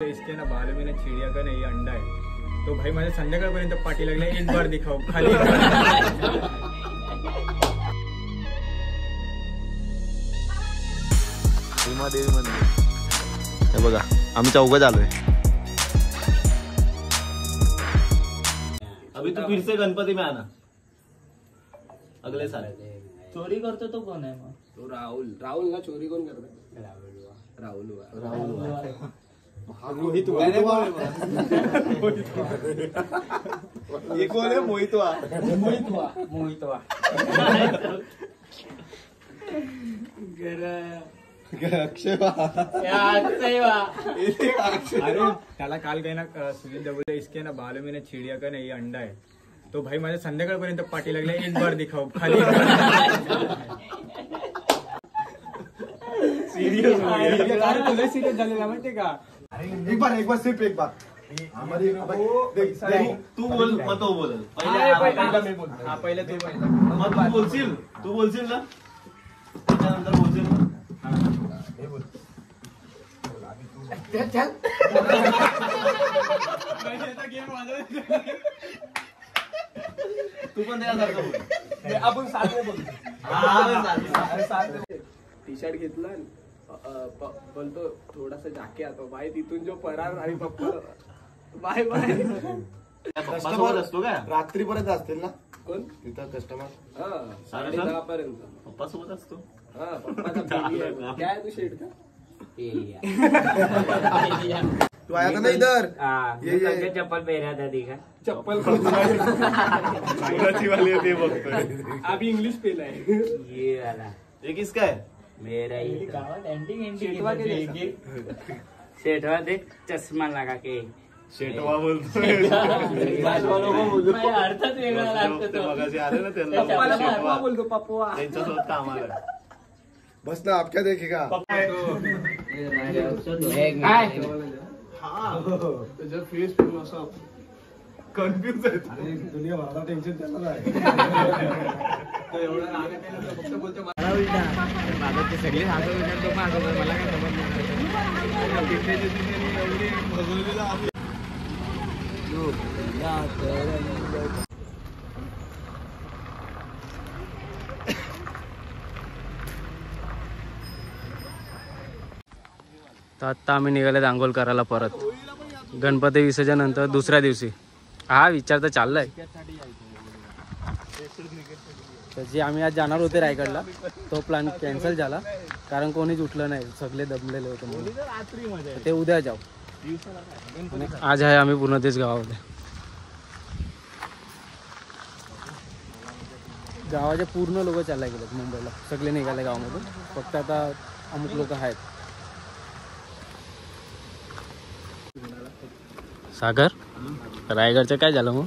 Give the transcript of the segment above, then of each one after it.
इसके ना बालों में ना चिड़िया का नहीं अंडा है, तो भाई माझ्या संध्याकाळपर्यंत पाठी लागले, एक बार दिखाओ खाली. देवी मंदिर हे बघा, आम्ही चौघ आलोय. अभी तू फिर से गणपती में आना अगले साल. चोरी करतो तो कोण आहे मग? तो राहुल. राहुल ना चोरी कोण करतो? राहुल. रोहित ये कोण आहे? मोहितवा. अरे त्याला काल काही ना सुजित बोलले, इसके ना बालों में ना चिड़िया का नहीं अंडा है, तो भाई माझ्या संध्याकाळपर्यंत पाठी लागले, एक बार दिखाओ खाली. सिरियस झालेला माहितीये का? एक बार सिर्फ एक बार हमारी तू बोल मग तो बोल. पहिले तू मग तू बोलशील ना, त्याच्यानंतर बोलशील ना. तू पण त्यासारखं बोल. आपण साधे बोलतो. टी शर्ट घेतला, बोलतो थोडासा जाके आता बाय, तिथून जो परार आणि पप्पा बाय बाय. कस्टमर असतो का रात्रीपर्यंत असतील ना? कोण तिथं कस्टमर? 10:30 पर्यंत. पप्पा सोबत असतो. पप्पाचा काय तू शेट का? तू आया था ना इधर? ये चप्पल पहना था, देखा चप्पल कोणाची वाली आहे ते बघतोय. अभी इंग्लिश पेलाय. ये वाला हे किसका है? मेरा ही शेटवा के जैसा. शेठवा देख, चष्मा लगा के शेटवा बोलतोय. अर्थात वेगळा लागतो तो. मगाशी आले ना त्यांना पप्पाला शेटवा. पप्पा बोलतो. पप्पा त्यांच्यासोबत कामाला. बस ना, आप क्या देखेगा? त्याचा फेस पूर्ण असा कन्फ्युज आहे. दुनिया भरला टेन्शन त्याला नाही. एवढा राग आहे त्याला, फक्त बोलतो मला उलटा माझं ते सगळे सांगत होते, तो माझं मला काय समजलं तर आत्ता आम्ही निघाले आंघोळ करायला परत, गणपती विसर्जन नंतर दुसऱ्या दिवशी. हा विचार तर चाललाय. तर जे आम्ही आज जाणार होते रायगडला, तो प्लॅन कॅन्सल झाला, कारण कोणीच उठलं नाही, सगळे दमलेले होते म्हणून. ते उद्या जाऊ. आणि आज आहे आम्ही पूर्ण तेच गावामध्ये. गावाचे पूर्ण लोक चालले गेलेत मुंबईला, सगळे निघाले गावामधून, फक्त आता अमुक लोक आहेत. सागर, रायगडचं काय झालं मग?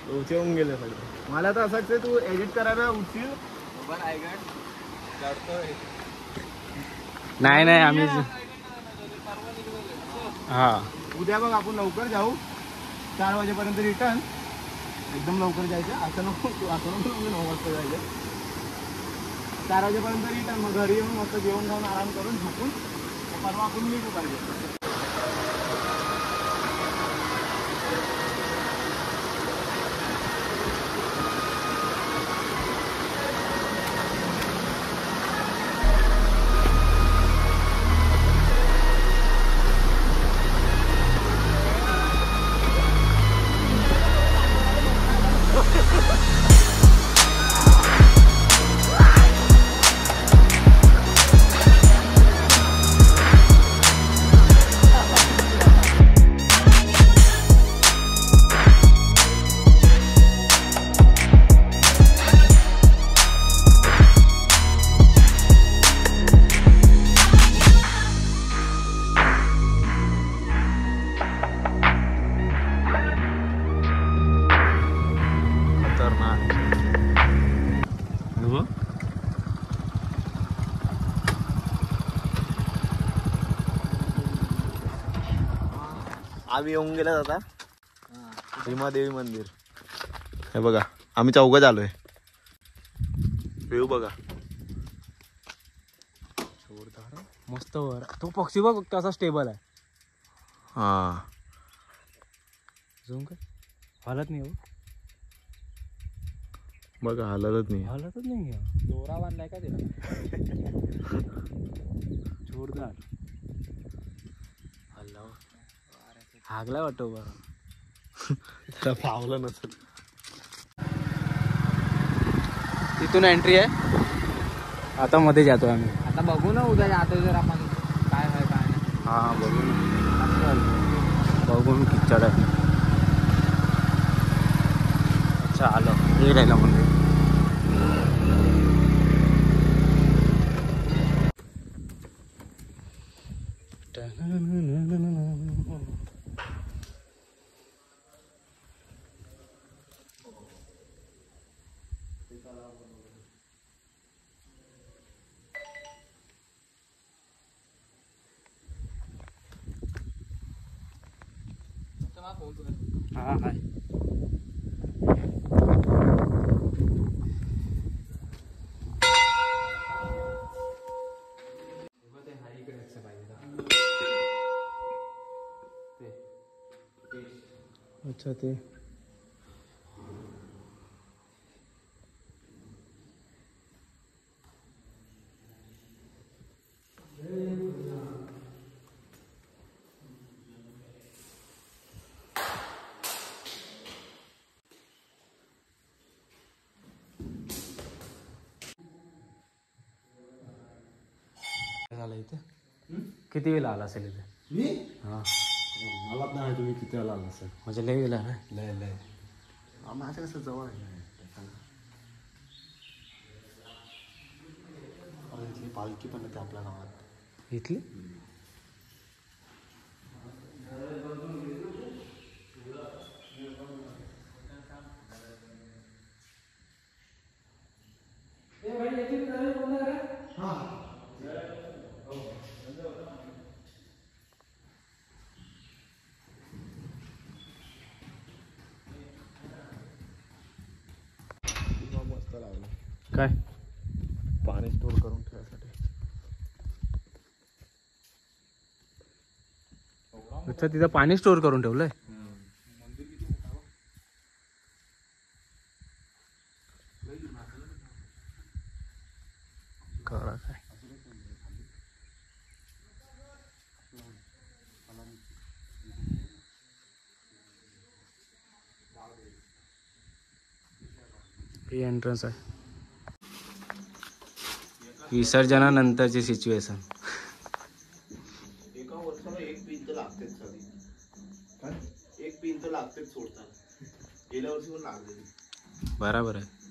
होऊन गेले सगळे. मला तर असंच आहे, तू एडिट करायला उठशील. नाही आम्ही हा उद्या बघ आपण लवकर जाऊ, 4 वाजेपर्यंत रिटर्न. एकदम लवकर जायचं, असं नको 9 वाजता जायचं. 4 वाजेपर्यंत रिटर्न, मग घरी येऊन मस्त जेवण खाऊन आराम करून झोपून परवा आपण निघू पाहिजे. आम्ही येऊन गेल्यात आता भीमादेवी मंदिर. हे बघा, आम्ही चौघ आलोय. व्ह्यू बघा, मस्त वर तो पक्षी बघ कसा स्टेबल आहे. हा झूम काय हालत नाही हो. बघा हालतच नाही. हालतच नाही दोरा बांधलाय का तिला. जोरदार हल्ला हागला वाटतो बरं. पावलं नसेल. तिथून एंट्री आहे. आता मध्ये जातो आम्ही. आता बघू ना उद्या जातो जर आपण काय आहे काय नाही. हा बघून बघून किचड आहे. अच्छा आलं हे राहिलं म्हणजे हा हाय. अच्छा ते झालं इथे. किती वेळा आला असेल इथे? मी हा मला नाही माहिती तुम्ही किती वेळा आला असेल. म्हणजे लय गेला ना. लय लय माझ्या कसं जवळ आहे. इथली पालखी पण येते आपल्या गावात. इथली मस्त लावलं. काय पाणी स्टोर करून ठेवायसाठी. अच्छा तिथं पाणी स्टोर करून ठेवलंय. खरं काय ही एंट्रन्स आहे. विसर्जनानंतरची सिच्युएशन. एका वर्षाला एक भिंत लागतेच सगळी. एक भिंत लागतेच सोडतात. गेल्या वर्षी पण लागलेली. बराबर आहे.